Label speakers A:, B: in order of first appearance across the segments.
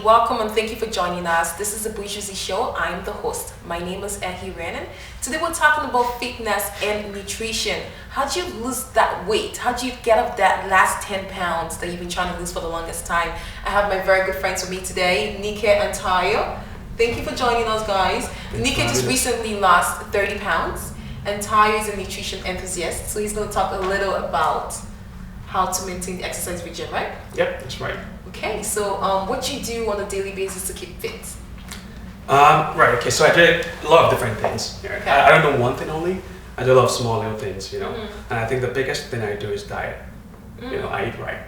A: welcome and thank you for joining us. This is the Bourgeoisie Show. I'm the host. My name is Ehi Renan. Today we're talking about fitness and nutrition. How'd you lose that weight? How'd you get up that last 10 pounds that you've been trying to lose for the longest time? I have my very good friends with me today, Nike and Tayo. Thank you for joining us, guys. Nike just recently lost 30 pounds and Tayo is a nutrition enthusiast. So he's going to talk a little about how to maintain the exercise regime, right?
B: Yep, that's right.
A: Okay, so what you do on a daily basis to keep fit?
B: Right, okay, so I do a lot of different things.
A: Okay.
B: I don't do one thing only. I do a lot of small little things, you know. And I think the biggest thing I do is diet. You know, I eat right.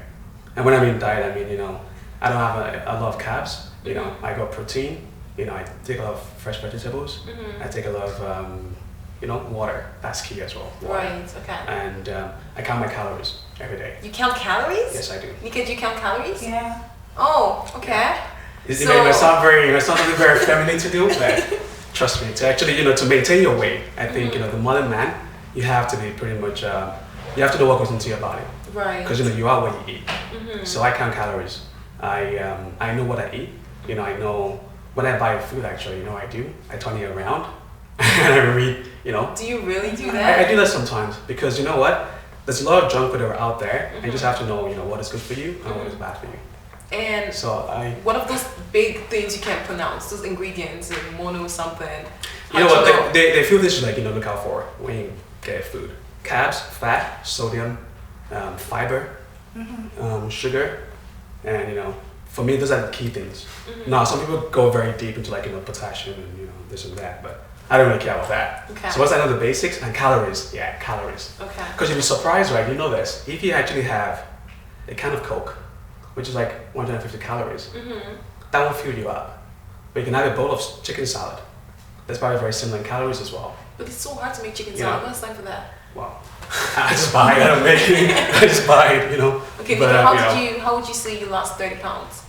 B: And when I mean diet, I mean, you know, I don't have a lot of carbs. You know, I got protein. You know, I take a lot of fresh vegetables. I take a lot of, you know, water. That's key as well. Water.
A: Right, okay.
B: And I count my calories every day.
A: You count calories?
B: Yes, I do.
A: Nika, do you count calories?
C: Yeah.
A: Oh, okay.
B: It might sound something very feminine to do, but trust me, to actually, you know, to maintain your weight, I think, you know, the modern man, you have to be pretty much, you have to know what goes into your body.
A: Right.
B: Because, you know, you are what you eat. So I count calories. I know what I eat. You know, I know when I buy food, actually, you know, I turn it around and I read, you know.
A: Do you really do that?
B: I do that sometimes because, you know what? There's a lot of junk food that are out there, and you just have to know, you know, what is good for you and what is bad for you.
A: And
B: so
A: what of those big things you can't pronounce? Those ingredients, like mono something.
B: You know what? They feel this like, you know, look out for when you get food: carbs, fat, sodium, fiber, sugar, and you know, for me, those are the key things. Now, some people go very deep into like, you know, potassium and, you know, this and that, but I don't really care about that.
A: Okay.
B: So once I know the basics and calories, yeah, calories.
A: Okay.
B: Because you'll be surprised, right? You know this. If you actually have a can of Coke, which is like 150 calories, that won't fill you up. But you can have a bowl of chicken salad. That's probably very similar in calories as well.
A: But it's so hard to make chicken salad. What's time for that?
B: Well, I just buy it. I don't make it. I just buy it, you know.
A: Okay, but how would you say you lost 30 pounds?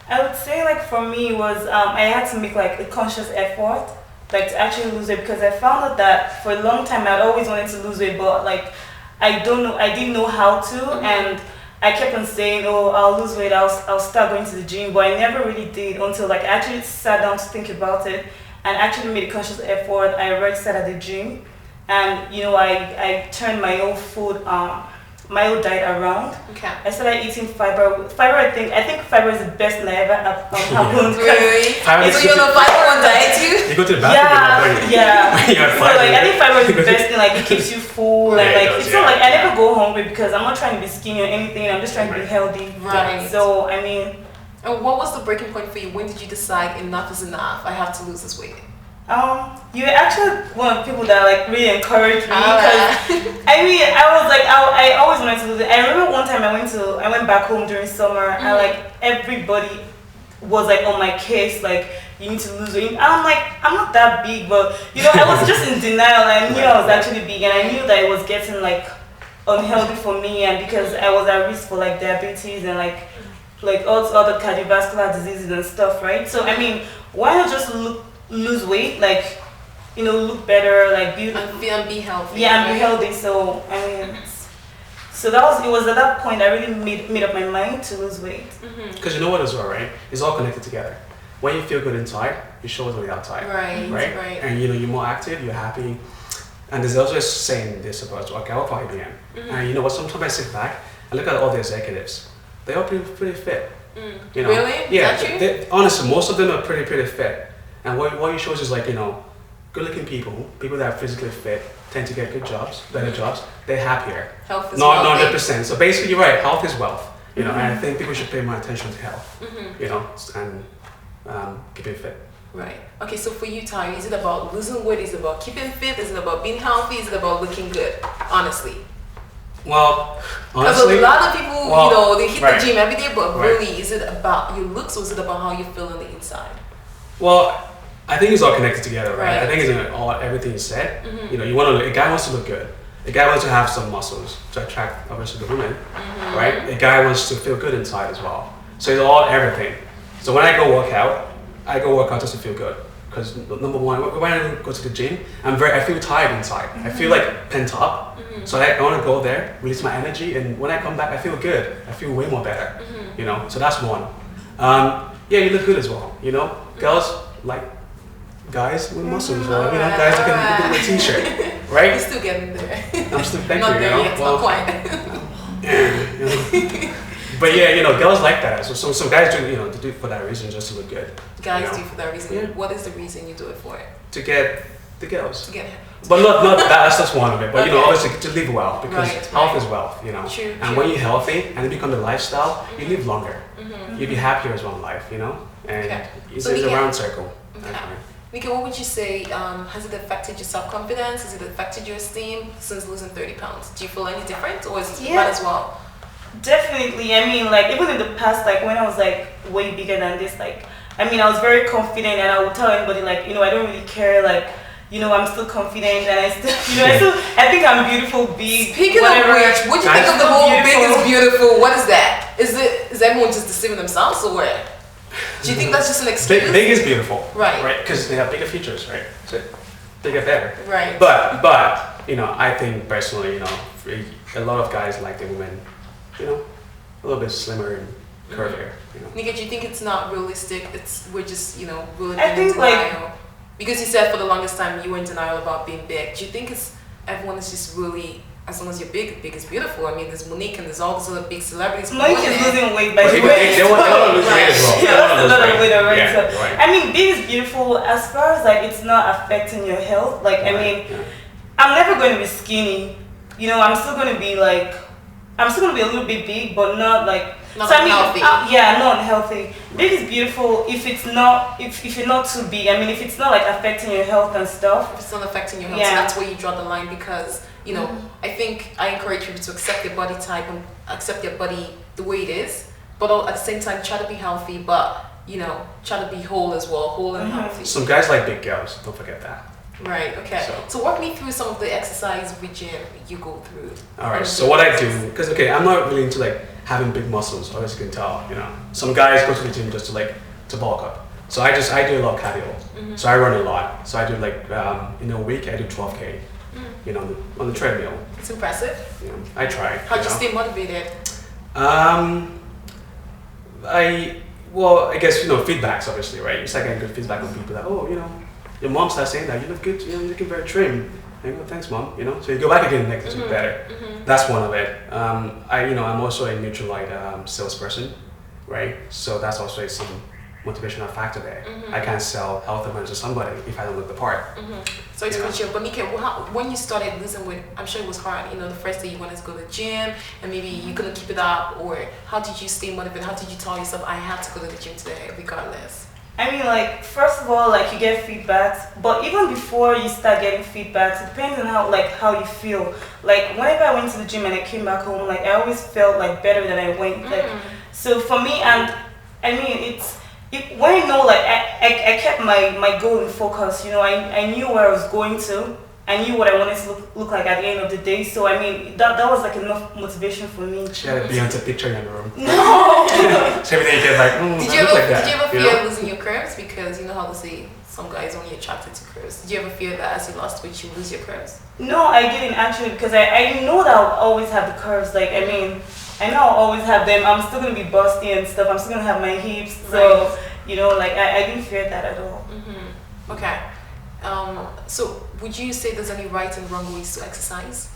C: I would say, like, for me, it was I had to make like a conscious effort, like, to actually lose weight, because I found out that for a long time I'd always wanted to lose weight, but like I didn't know how to, and I kept on saying, oh, I'll lose weight, I'll start going to the gym, but I never really did until like I actually sat down to think about it and actually made a conscious effort. I registered at the gym, and you know, I turned my old food, my old diet around.
A: Okay.
C: I started eating fiber. I think fiber is the best thing I ever happened.
A: Really? So you're on a fiber one diet too?
B: You go to the bathroom.
C: Yeah.
B: So
C: like, I think fiber is the best thing. Like, it keeps you full, and like it's not like I never go hungry because I'm not trying to be skinny or anything. I'm just trying to be healthy.
A: Right.
C: So I mean.
A: And what was the breaking point for you? When did you decide enough is enough? I have to lose this weight.
C: You're actually one of the people that like really encouraged me, because I mean, I always wanted to lose it. I remember one time I went back home during summer, and like everybody was like on my case, like, you need to lose weight. And I'm like, I'm not that big, but you know, I was just in denial. I knew I was actually big, and I knew that it was getting like unhealthy for me, and because I was at risk for like diabetes and like all other cardiovascular diseases and stuff, right? So I mean, why not just lose weight, like, you know, look better, like be healthy. Yeah, and be healthy. So I mean, it was at that point I really made up my mind to lose weight.
B: Because you know what as well, right? It's all connected together. When you feel good inside, you show it on the outside. Right. And you know, you're more active, you're happy. And there's also saying this about, okay, I'll call IBM. And you know what? Sometimes I sit back and look at all the executives. They're all pretty fit. You know?
A: Really?
B: Yeah. Honestly, most of them are pretty fit. And what it shows is, like, you know, good-looking people that are physically fit tend to get good jobs, better jobs. They're happier.
A: Health is wealth.
B: Not 100%. So basically, you're right. Health is wealth. You know, and I think people should pay more attention to health. You know, and keeping fit.
A: Right. Okay. So for you, Ty, is it about losing weight? Is it about keeping fit? Is it about being healthy? Is it about looking good? Honestly.
B: Well,
A: because a lot of people, you know, they hit the gym every day, but really, is it about your looks or is it about how you feel on the inside?
B: Well, I think it's all connected together, right? I think it's everything you said. You know, a guy wants to look good. A guy wants to have some muscles to attract, obviously, the women, right? A guy wants to feel good inside as well. So it's all everything. So when I go work out just to feel good. Because number one, when I go to the gym, I feel tired inside. I feel like pent up. So I want to go there, release my energy, and when I come back, I feel good. I feel way more better. You know, so that's one. yeah, you look good as well. You know, girls like guys with muscles, or you know, guys that can look good with a t-shirt, right?
A: You're still getting there.
B: I'm still thank
A: Not
B: you.
A: there
B: You know,
A: yet,
B: well,
A: not quite.
B: you know. But yeah, you know, girls like that. So guys do, you know, to do it for that reason, just to look good.
A: Guys
B: you know?
A: do for that reason.
B: Yeah.
A: What is the reason you do it for?
B: To get the girls.
A: To get
B: But not that, that's just one of it. But you know,
A: Okay.
B: obviously to live well, because
A: Right,
B: health
A: right.
B: is wealth. You know,
A: True,
B: and
A: true.
B: when you're healthy and it becomes a lifestyle, you live longer.
A: Mm-hmm.
B: You'll be happier as well in life. You know, and
A: Okay.
B: it's,
A: So
B: it's
A: we
B: a
A: can-
B: round circle.
A: Okay. Mika, what would you say, has it affected your self-confidence? Has it affected your esteem since losing 30 pounds? Do you feel any different, or is it
C: Yeah.
A: bad as well?
C: Definitely. I mean, like, even in the past, like, when I was, like, way bigger than this, like, I mean, I was very confident, and I would tell anybody, like, you know, I don't really care, like, you know, I'm still confident, and I still, you know, I think I'm beautiful, big,
A: Speaking
C: whatever.
A: of which, what do you think of the
C: I'm
A: whole
C: beautiful.
A: big is beautiful? What is that? Is everyone just deceiving themselves, or what? Do you think that's just an excuse?
B: Big is beautiful,
A: Right.
B: Right, because they have bigger features, right? So bigger, better.
A: Right.
B: But you know, I think personally, you know, a lot of guys like the women, you know, a little bit slimmer and curvier. You know.
A: Nika, do you think it's not realistic? We're just, you know, really
C: I
A: being in
C: think, like-
A: denial. Because you said for the longest time you were in denial about being big. Do you think everyone is just really, as long as you're big is beautiful? I mean, there's Monique and there's all these other big celebrities.
C: Monique is
A: women.
C: losing weight, by
B: But
C: the
B: they,
C: way.
B: they want to lose weight as well.
C: Yeah,
B: They wanna
C: that's a lot
B: lose
C: of weight already.
B: Yeah,
C: So,
B: right.
C: I mean, big is beautiful as far as like it's not affecting your health. Like, I mean,
B: Yeah.
C: I'm never going to be skinny. You know, I'm still going to be like, I'm still going to be a little bit big, but not like.
A: Not
C: so I mean,
A: unhealthy.
C: yeah, not unhealthy. Big is beautiful if it's not, if you're not too big. I mean, if it's not like affecting your health and stuff.
A: If it's not affecting your health,
C: Yeah.
A: so that's where you draw the line because, you know, I think I encourage people to accept their body type and accept their body the way it is, but at the same time try to be healthy, but, you know, try to be whole as well, whole and healthy.
B: Some guys like big girls. Don't forget that.
A: Right, okay. So walk me through some of the exercise regime you go through.
B: All right. So what I do, because okay, I'm not really into like having big muscles. As you can tell, you know, some guys go to the gym just to bulk up. So I do a lot of cardio. So I run a lot. So I do like in a week I do 12K. You know, on the treadmill.
A: It's impressive.
B: You know, I try.
A: How'd you stay motivated?
B: I guess, you know, feedbacks obviously, right? You start getting good feedback from people that, oh, you know, your mom starts saying that you look good, you know, you're looking very trim. And you go, thanks, mom. You know, so you go back again next week better. That's one of it. I'm also a Nutrilite salesperson, right? So that's also some motivational factor there. I can't sell health advice to somebody if I don't look the part.
A: So it's
B: Yeah.
A: crucial. But Nika, when you started losing weight, I'm sure it was hard. You know, the first day you wanted to go to the gym and maybe you couldn't keep it up, or how did you stay motivated? How did you tell yourself, I have to go to the gym today, regardless?
C: I mean, like, first of all, like, you get feedbacks, but even before you start getting feedbacks, it depends on how you feel. Like, whenever I went to the gym and I came back home, like, I always felt, like, better than I went. Like, so for me, and, I mean, when I know, like, I kept my goal in focus, you know, I knew where I was going to. I knew what I wanted to look like at the end of the day. So, I mean, that was, like, enough motivation for me.
B: She had a Beyonce picture in the room.
C: No!
B: So every day you get like,
A: Did
B: I
A: you
B: look
A: ever,
B: like that.
A: did you ever
B: you
A: fear
B: know?
A: losing your curves? Because you know how they say some guys only attracted to curves. Did you ever fear that as you lost weight, you lose your curves?
C: No, I didn't actually, because I know that I'll always have the curves. Like, I mean, I know I'll always have them. I'm still going to be busty and stuff. I'm still going to have my hips. So, you know, like, I didn't fear that at all.
A: Okay. So would you say there's any right and wrong ways to exercise?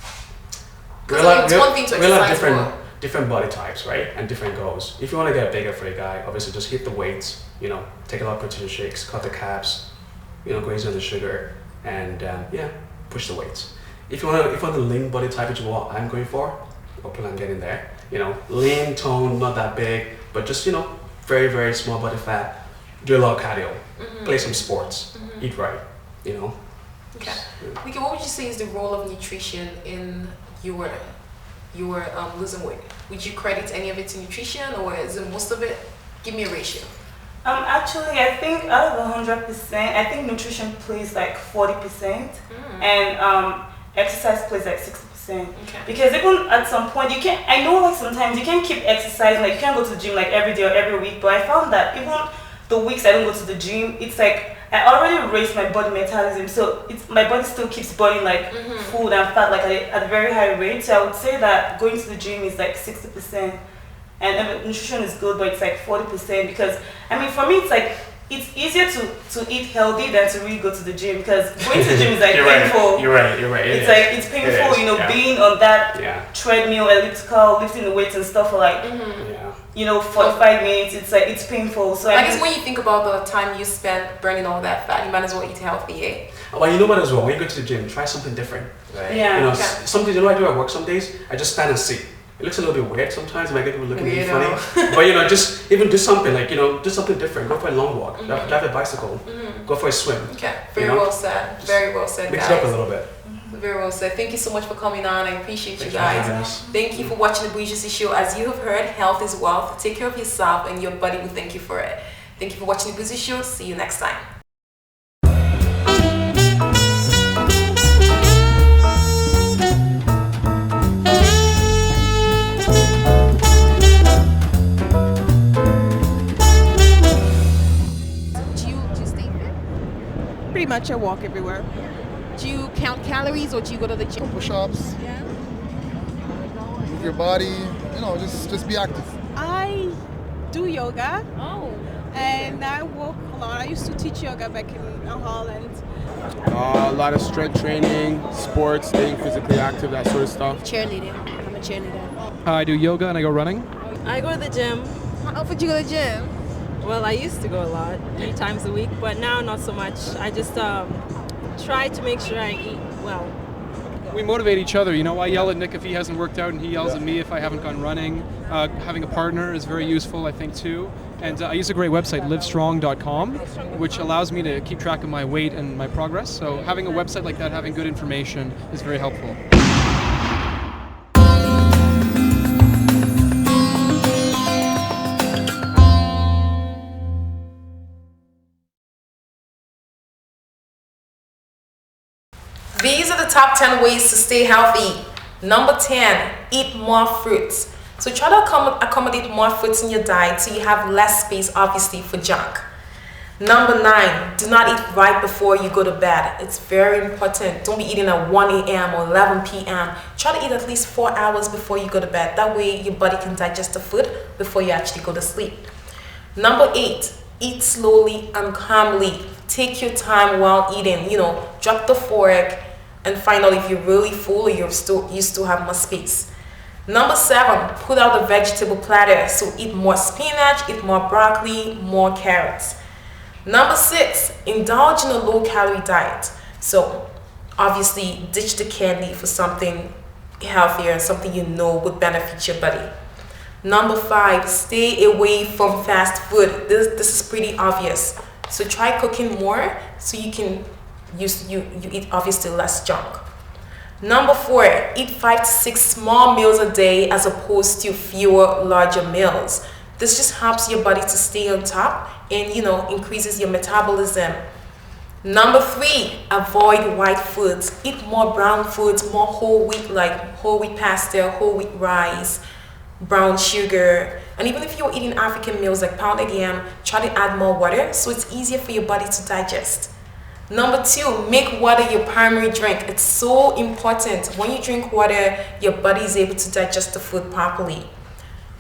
A: Because it's one thing to
B: we'll have
A: exercise
B: different body types, right? And different goals. If you want to get bigger for a guy, obviously just hit the weights, you know, take a lot of protein shakes, cut the carbs, you know, go easy on the sugar, and push the weights. If you want the lean body type, which is what I'm going for, hopefully I'm getting there. You know, lean, tone, not that big, but just, you know, very, very small body fat. Do a lot of cardio, play some sports, eat right, you know.
A: Okay. Nika, what would you say is the role of nutrition in your losing weight? Would you credit any of it to nutrition, or is it most of it? Give me a ratio.
C: Actually, I think out of 100%, I think nutrition plays like 40%, and exercise plays like 60%.
A: Okay.
C: Because even at some point, you can't. I know, like, sometimes you can't keep exercising. Like, you can't go to the gym like every day or every week. But I found that even the weeks I don't go to the gym, it's like I already raised my body metabolism, so my body still keeps burning like food and fat like at a very high rate. So I would say that going to the gym is like 60%, and nutrition is good, but it's like 40%. Because I mean, for me, it's like it's easier to eat healthy than to really go to the gym, because going to the gym is like painful.
B: You're right.
C: It's like it's painful, you know, being on that treadmill, elliptical, lifting the weights and stuff for like, you know, 45 minutes. It's like it's painful. So
A: I guess when you think about the time you spend burning all that fat, you might as well eat healthy, eh?
B: Well, you know what as well, when you go to the gym, try something different.
A: Right.
C: Yeah.
B: You know, some days, you know what I do at work some days? I just stand and sit. It looks a little bit weird sometimes, it might get people looking at me funny. But you know, just even do something like, you know, do something different. Go for a long walk, drive a bicycle, go for a swim.
A: Okay, very well said. Very well said,
B: mix
A: guys.
B: it up a little bit.
A: Very well said. Thank you so much for coming on. I appreciate you guys. Thank you for watching the Bourgeoisie Show. As you have heard, health is wealth. Take care of yourself and your body will thank you for it. Thank you for watching the Bourgeoisie Show. See you next time.
D: Pretty much I walk everywhere.
A: Do you count calories or do you go to the gym?
E: Push-ups.
D: Yeah.
E: Move your body. You know, just be active.
D: I do yoga.
A: Oh.
D: And I walk a lot. I used to teach yoga back in Holland.
F: A lot of strength training, sports, staying physically active, that sort of stuff.
A: Cheerleading. I'm a cheerleader.
G: I do yoga and I go running.
H: I go to the gym.
A: How often do you go to the gym?
H: Well, I used to go a lot, 3 times a week, but now not so much. I just try to make sure I eat well.
G: We motivate each other. You know, I yell at Nick if he hasn't worked out and he yells at me if I haven't gone running. Having a partner is very useful, I think, too. And I use a great website, livestrong.com, which allows me to keep track of my weight and my progress. So having a website like that, having good information is very helpful.
A: These are the top 10 ways to stay healthy. Number 10, eat more fruits. So try to accommodate more fruits in your diet so you have less space, obviously, for junk. Number 9, do not eat right before you go to bed. It's very important. Don't be eating at 1 a.m. or 11 p.m. Try to eat at least 4 hours before you go to bed. That way your body can digest the food before you actually go to sleep. Number 8, eat slowly and calmly. Take your time while eating. You know, drop the fork and find out if you're really full or you still have more space. Number 7, put out a vegetable platter. So eat more spinach, eat more broccoli, more carrots. Number 6, indulge in a low-calorie diet. So obviously ditch the candy for something healthier, something you know would benefit your body. Number 5, stay away from fast food. This is pretty obvious. So try cooking more so you can you eat obviously less junk. Number 4, eat 5 to 6 small meals a day as opposed to fewer larger meals. This just helps your body to stay on top and, you know, increases your metabolism. Number 3, avoid white foods. Eat more brown foods, more whole wheat, like whole wheat pasta, whole wheat rice, brown sugar. And even if you're eating African meals like pounded yam, try to add more water so it's easier for your body to digest. Number 2, make water your primary drink. It's so important. When you drink water, your body is able to digest the food properly.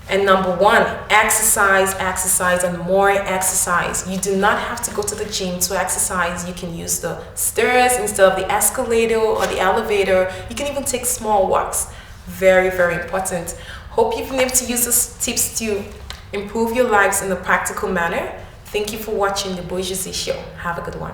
A: And number 1, exercise, and more exercise. You do not have to go to the gym to exercise. You can use the stairs instead of the escalator or the elevator. You can even take small walks. Very, very important. Hope you've been able to use these tips to improve your lives in a practical manner. Thank you for watching the Bourgeoisie Show. Have a good one.